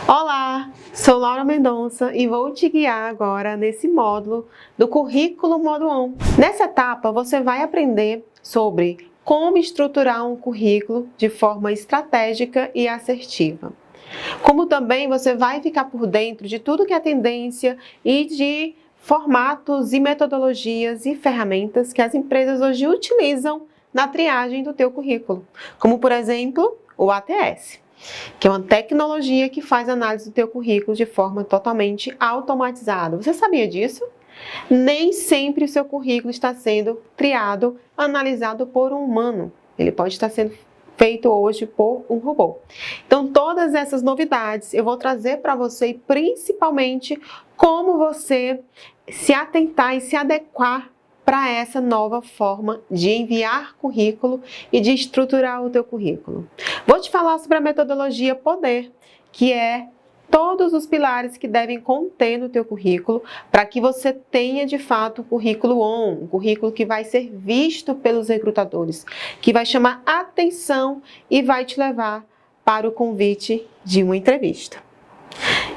Olá, sou Laura Mendonça e vou te guiar agora nesse módulo do Currículo Modo On. Nessa etapa, você vai aprender sobre como estruturar um currículo de forma estratégica e assertiva. Como também você vai ficar por dentro de tudo que é tendência e de formatos e metodologias e ferramentas que as empresas hoje utilizam na triagem do teu currículo, como por exemplo o ATS, que é uma tecnologia que faz análise do teu currículo de forma totalmente automatizada. Você sabia disso? Nem sempre o seu currículo está sendo triado, analisado por um humano. Ele pode estar sendo feito hoje por um robô. Então, todas essas novidades eu vou trazer para você e principalmente como você se atentar e se adequar para essa nova forma de enviar currículo e de estruturar o teu currículo. Vou te falar sobre a metodologia Poder, que é todos os pilares que devem conter no teu currículo para que você tenha de fato um currículo um currículo que vai ser visto pelos recrutadores, que vai chamar atenção e vai te levar para o convite de uma entrevista.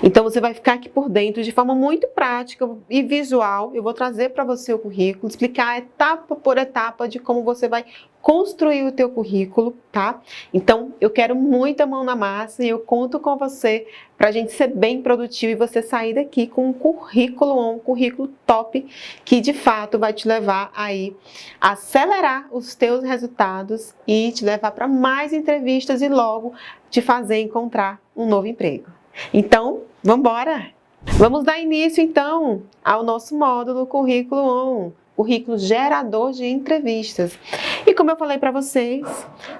Então, você vai ficar aqui por dentro de forma muito prática e visual. Eu vou trazer para você o currículo, explicar etapa por etapa de como você vai construir o teu currículo, tá? Então, eu quero muita mão na massa e eu conto com você para a gente ser bem produtivo e você sair daqui com um currículo top, que de fato vai te levar aí a acelerar os teus resultados e te levar para mais entrevistas e logo te fazer encontrar um novo emprego. Então, vamos embora! Vamos dar início, então, ao nosso módulo Currículo On, currículo gerador de entrevistas. E como eu falei para vocês,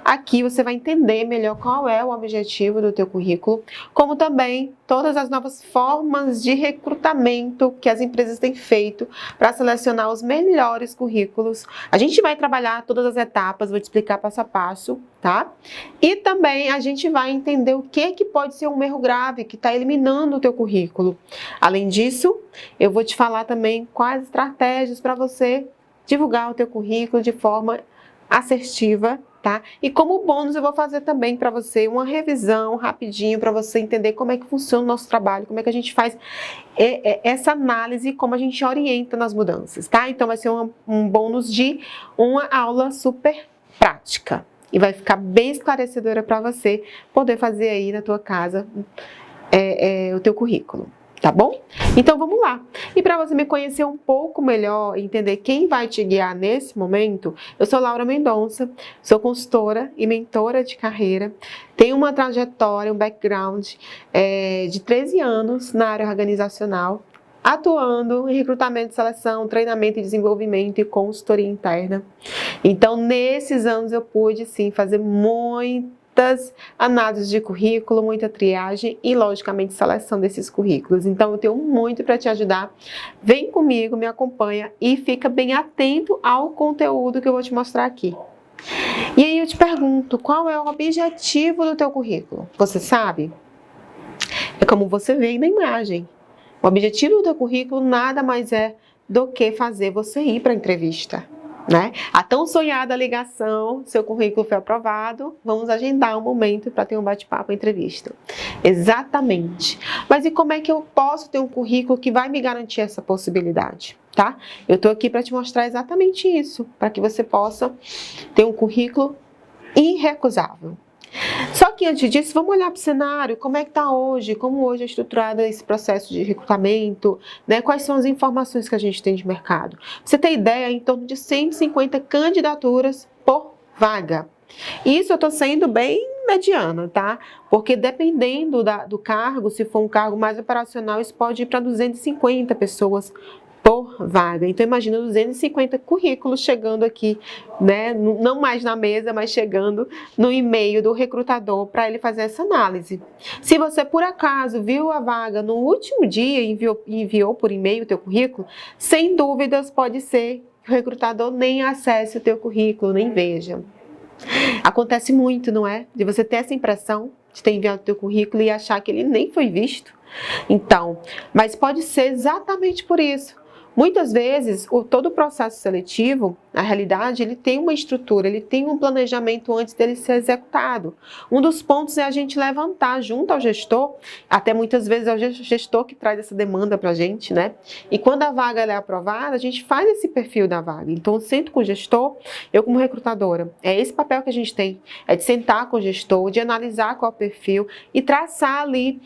aqui você vai entender melhor qual é o objetivo do teu currículo, como também todas as novas formas de recrutamento que as empresas têm feito para selecionar os melhores currículos. A gente vai trabalhar todas as etapas, vou te explicar passo a passo, tá? E também a gente vai entender o que pode ser um erro grave que está eliminando o teu currículo. Além disso, eu vou te falar também quais estratégias para você divulgar o teu currículo de forma assertiva, tá? E como bônus eu vou fazer também para você uma revisão rapidinho para você entender como é que funciona o nosso trabalho, como é que a gente faz essa análise, como a gente orienta nas mudanças, tá? Então vai ser um bônus de uma aula super prática e vai ficar bem esclarecedora para você poder fazer aí na tua casa o teu currículo. Tá bom? Então vamos lá. E para você me conhecer um pouco melhor, entender quem vai te guiar nesse momento, eu sou Laura Mendonça, sou consultora e mentora de carreira, tenho uma trajetória, um background de 13 anos na área organizacional, atuando em recrutamento, seleção, treinamento e desenvolvimento e consultoria interna. Então, nesses anos eu pude sim fazer muitas análises de currículo, muita triagem e, logicamente, seleção desses currículos. Então, eu tenho muito para te ajudar. Vem comigo, me acompanha e fica bem atento ao conteúdo que eu vou te mostrar aqui. E aí eu te pergunto, qual é o objetivo do teu currículo? Você sabe? É como você vê aí na imagem. O objetivo do teu currículo nada mais é do que fazer você ir para a entrevista. Né? A tão sonhada ligação, seu currículo foi aprovado, vamos agendar um momento para ter um bate-papo, entrevista. Exatamente. Mas e como é que eu posso ter um currículo que vai me garantir essa possibilidade? Tá? Eu estou aqui para te mostrar exatamente isso, para que você possa ter um currículo irrecusável. Só que antes disso, vamos olhar para o cenário, como é que está hoje, como hoje é estruturado esse processo de recrutamento, né? Quais são as informações que a gente tem de mercado. Pra você ter ideia, em torno de 150 candidaturas por vaga. Isso eu estou sendo bem mediana, tá? Porque dependendo do cargo, se for um cargo mais operacional, isso pode ir para 250 pessoas por vaga. Então, imagina 250 currículos chegando aqui, né? Não mais na mesa, mas chegando no e-mail do recrutador para ele fazer essa análise. Se você, por acaso, viu a vaga no último dia e enviou por e-mail o teu currículo, sem dúvidas pode ser que o recrutador nem acesse o teu currículo, nem veja. Acontece muito, não é? De você ter essa impressão de ter enviado o teu currículo e achar que ele nem foi visto. Então, mas pode ser exatamente por isso. Muitas vezes, todo o processo seletivo, Na realidade, ele tem uma estrutura, ele tem um planejamento antes dele ser executado. Um dos pontos é a gente levantar junto ao gestor, até muitas vezes é o gestor que traz essa demanda para a gente, né? E quando a vaga é aprovada, a gente faz esse perfil da vaga. Então, eu sento com o gestor, eu como recrutadora, é esse papel que a gente tem, é de sentar com o gestor, de analisar qual é o perfil e traçar ali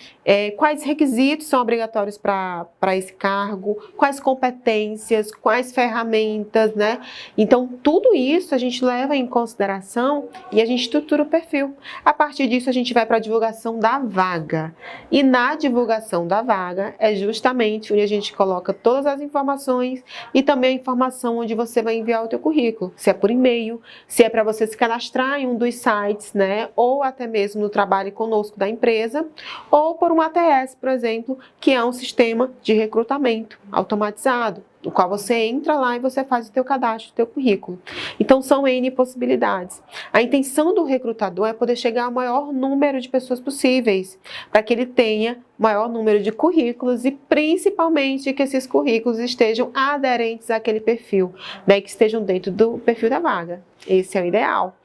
quais requisitos são obrigatórios para esse cargo, quais competências, quais ferramentas, né? Então, tudo isso a gente leva em consideração e a gente estrutura o perfil. A partir disso, a gente vai para a divulgação da vaga. E na divulgação da vaga é justamente onde a gente coloca todas as informações e também a informação onde você vai enviar o teu currículo. Se é por e-mail, se é para você se cadastrar em um dos sites, né? Ou até mesmo no Trabalhe Conosco da empresa, ou por um ATS, por exemplo, que é um sistema de recrutamento automatizado, no qual você entra lá e você faz o teu cadastro, o teu currículo. Então, são N possibilidades. A intenção do recrutador é poder chegar ao maior número de pessoas possíveis, para que ele tenha maior número de currículos e, principalmente, que esses currículos estejam aderentes àquele perfil, né, que estejam dentro do perfil da vaga. Esse é o ideal.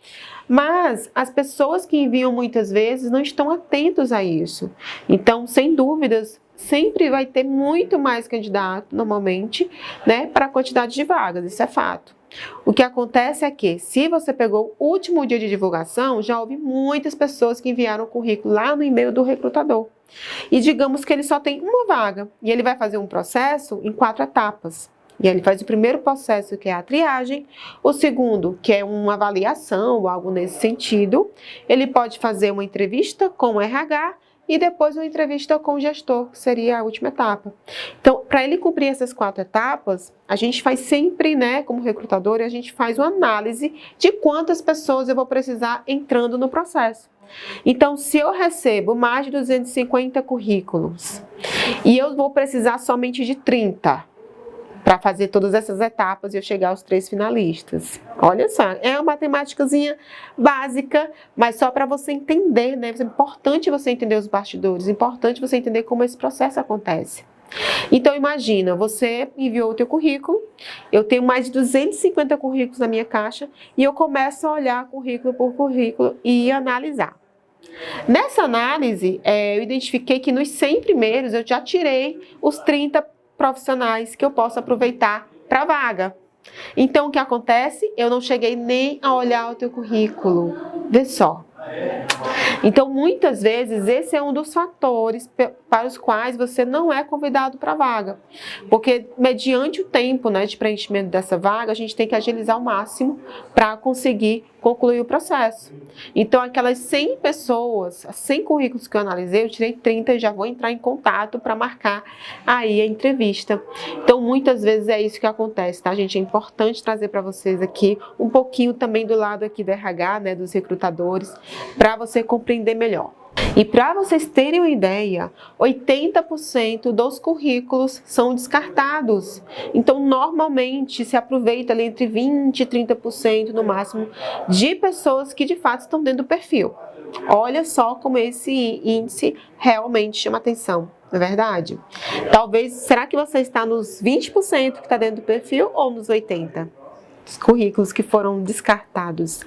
Mas as pessoas que enviam muitas vezes não estão atentos a isso. Então, sem dúvidas, sempre vai ter muito mais candidato, normalmente, né, para a quantidade de vagas, isso é fato. O que acontece é que, se você pegou o último dia de divulgação, já houve muitas pessoas que enviaram o currículo lá no e-mail do recrutador. E digamos que ele só tem uma vaga, e ele vai fazer um processo em 4 etapas. E aí ele faz o primeiro processo, que é a triagem, o segundo, que é uma avaliação ou algo nesse sentido. Ele pode fazer uma entrevista com o RH e depois uma entrevista com o gestor, que seria a última etapa. Então, para ele cumprir essas 4 etapas, a gente faz sempre, né, como recrutador, a gente faz uma análise de quantas pessoas eu vou precisar entrando no processo. Então, se eu recebo mais de 250 currículos e eu vou precisar somente de 30, para fazer todas essas etapas e eu chegar aos 3 finalistas. Olha só, é uma matemáticazinha básica, mas só para você entender, né? É importante você entender os bastidores, é importante você entender como esse processo acontece. Então, imagina, você enviou o teu currículo, eu tenho mais de 250 currículos na minha caixa e eu começo a olhar currículo por currículo e analisar. Nessa análise, eu identifiquei que nos 100 primeiros eu já tirei os 30 profissionais que eu posso aproveitar para a vaga. Então, o que acontece? Eu não cheguei nem a olhar o teu currículo. Vê só. Então, muitas vezes, esse é um dos fatores para os quais você não é convidado para a vaga. Porque, mediante o tempo, né, de preenchimento dessa vaga, a gente tem que agilizar ao máximo para conseguir concluir o processo. Então, aquelas 100 pessoas, 100 currículos que eu analisei, eu tirei 30 e já vou entrar em contato para marcar aí a entrevista. Então, muitas vezes é isso que acontece, tá, gente? É importante trazer para vocês aqui um pouquinho também do lado aqui do RH, né, dos recrutadores, para você compreender melhor. E para vocês terem uma ideia, 80% dos currículos são descartados. Então, normalmente, se aproveita ali entre 20% e 30% no máximo de pessoas que de fato estão dentro do perfil. Olha só como esse índice realmente chama atenção, não é verdade? Talvez, será que você está nos 20% que está dentro do perfil ou nos 80%? Os currículos que foram descartados.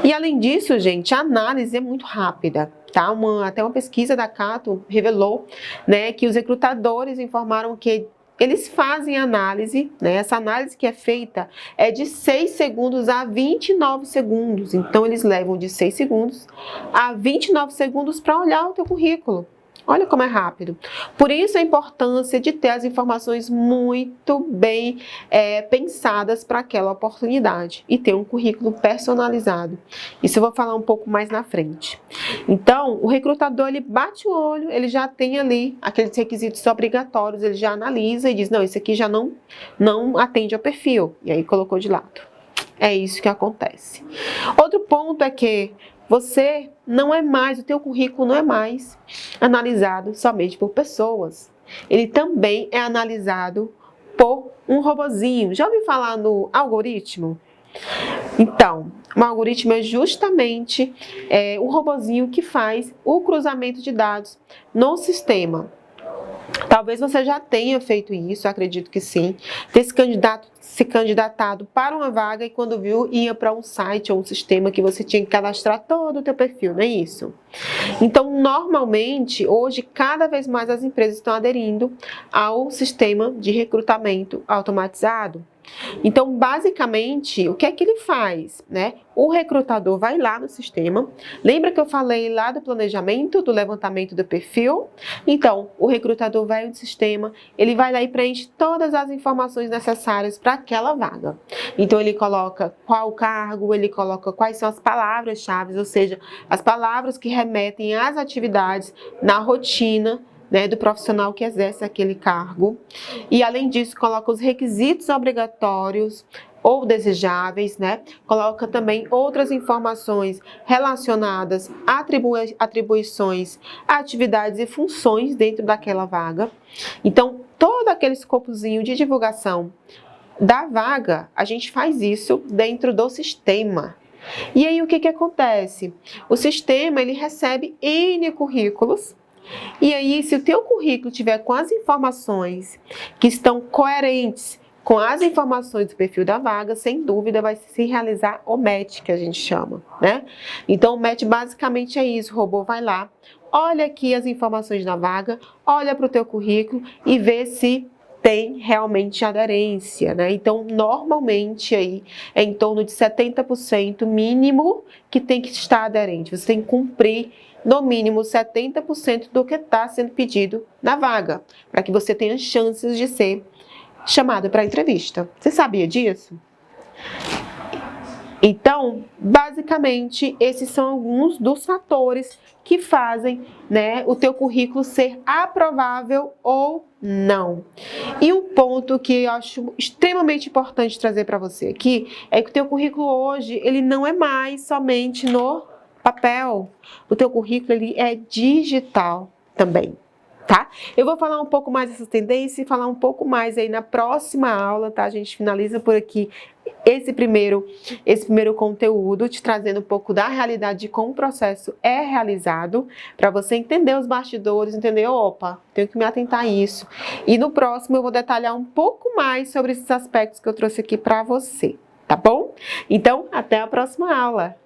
E além disso, gente, a análise é muito rápida, tá? Até uma pesquisa da Cato revelou, né, que os recrutadores informaram que eles fazem análise, né? Essa análise que é feita é de 6 segundos a 29 segundos. Então, eles levam de 6 segundos a 29 segundos para olhar o teu currículo. Olha como é rápido. Por isso a importância de ter as informações muito bem pensadas para aquela oportunidade e ter um currículo personalizado. Isso eu vou falar um pouco mais na frente. Então, o recrutador, ele bate o olho, ele já tem ali aqueles requisitos obrigatórios, ele já analisa e diz, não, esse aqui já não atende ao perfil. E aí colocou de lado. É isso que acontece. Outro ponto é que você não é mais, o teu currículo não é mais analisado somente por pessoas. Ele também é analisado por um robozinho. Já ouviu falar no algoritmo? Então, o algoritmo é justamente o robozinho que faz o cruzamento de dados no sistema. Talvez você já tenha feito isso, acredito que sim, ter se candidatado para uma vaga e quando viu ia para um site ou um sistema que você tinha que cadastrar todo o teu perfil, não é isso? Então, normalmente, hoje, cada vez mais as empresas estão aderindo ao sistema de recrutamento automatizado. Então, basicamente, o que é que ele faz, né? O recrutador vai lá no sistema. Lembra que eu falei lá do planejamento, do levantamento do perfil? Então, o recrutador vai no sistema, ele vai lá e preenche todas as informações necessárias para aquela vaga. Então, ele coloca qual cargo, ele coloca quais são as palavras-chave, ou seja, as palavras que remetem às atividades na rotina, né, do profissional que exerce aquele cargo. E, além disso, coloca os requisitos obrigatórios ou desejáveis, né? Coloca também outras informações relacionadas a atribuições, atividades e funções dentro daquela vaga. Então, todo aquele escopozinho de divulgação da vaga, a gente faz isso dentro do sistema. E aí, o que acontece? O sistema, ele recebe N currículos. E aí, se o teu currículo tiver com as informações que estão coerentes com as informações do perfil da vaga, sem dúvida vai se realizar o match, que a gente chama, né? Então, o match basicamente é isso, o robô vai lá, olha aqui as informações da vaga, olha para o teu currículo e vê se tem realmente aderência, né? Então, normalmente aí é em torno de 70% mínimo que tem que estar aderente, você tem que cumprir no mínimo 70% do que está sendo pedido na vaga, para que você tenha chances de ser chamado para a entrevista. Você sabia disso? Então, basicamente, esses são alguns dos fatores que fazem, né, o teu currículo ser aprovável ou não. E um ponto que eu acho extremamente importante trazer para você aqui é que o teu currículo hoje, ele não é mais somente no papel. O teu currículo, ele é digital também, tá? Eu vou falar um pouco mais dessa tendência e falar um pouco mais aí na próxima aula, tá? A gente finaliza por aqui esse primeiro conteúdo, te trazendo um pouco da realidade de como o processo é realizado, para você entender os bastidores, entender, opa, tenho que me atentar a isso. E no próximo eu vou detalhar um pouco mais sobre esses aspectos que eu trouxe aqui para você, tá bom? Então, até a próxima aula!